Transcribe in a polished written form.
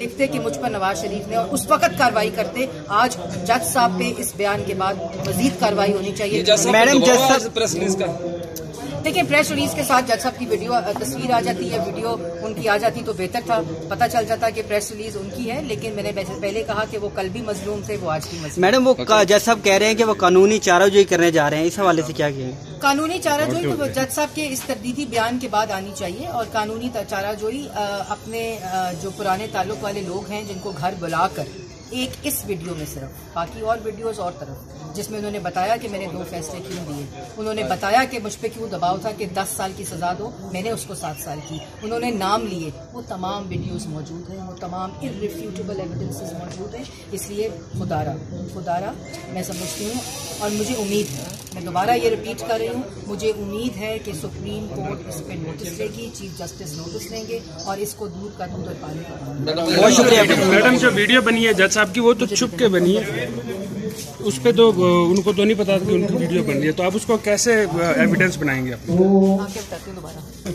लिखते कि मुझ पर नवाज शरीफ ने, और उस वक्त कार्रवाई करते। आज जज साहब पे इस बयान के बाद मजीद कार्रवाई होनी चाहिए। मैडम जज साहब प्रेस रिलीज का देखिए, प्रेस रिलीज के साथ जज साहब की वीडियो तस्वीर आ जाती है, वीडियो उनकी आ जाती तो बेहतर था, पता चल जाता कि प्रेस रिलीज उनकी है। लेकिन मैंने वैसे पहले कहा कि वो कल भी मजलूम थे, वो आज भी मजलूम। मैडम वो जज साहब कह रहे हैं कि वो कानूनी चाराजोई करने जा रहे हैं, इस हवाले से क्या कहेंगे? कानूनी चाराजोई तो जज साहब के इस तरदीदी बयान के बाद आनी चाहिए, और कानूनी चाराजोई अपने जो पुराने ताल्लुक वाले लोग हैं जिनको घर बुलाकर, एक इस वीडियो में सिर्फ, बाकी और वीडियोस और तरफ, जिसमें उन्होंने बताया कि मैंने 2 फैसले क्यों दिए, उन्होंने बताया कि मुझ पे क्यों दबाव था कि 10 साल की सजा दो, मैंने उसको 7 साल की, उन्होंने नाम लिए, वो तमाम वीडियोस मौजूद हैं, वो तमाम इररिफ्यूटेबल एविडेंसेस मौजूद हैं। इसलिए खुदारा मैं समझती हूँ, और मुझे उम्मीद है, मैं दोबारा ये रिपीट कर रही हूँ, मुझे उम्मीद है कि सुप्रीम कोर्ट इस पर नोटिस लेगी, चीफ जस्टिस नोटिस लेंगे, और इसको दूध का दूध और पानी का पानी। बहुत शुक्रिया मैडम। जो वीडियो बनी है जज साहब की, वो तो छुप के बनी है, उस पे तो उनको तो नहीं पता कि उनकी वीडियो बन रही है, तो आप उसको कैसे एविडेंस बनाएंगे? हाँ, क्या बताती हूँ दोबारा।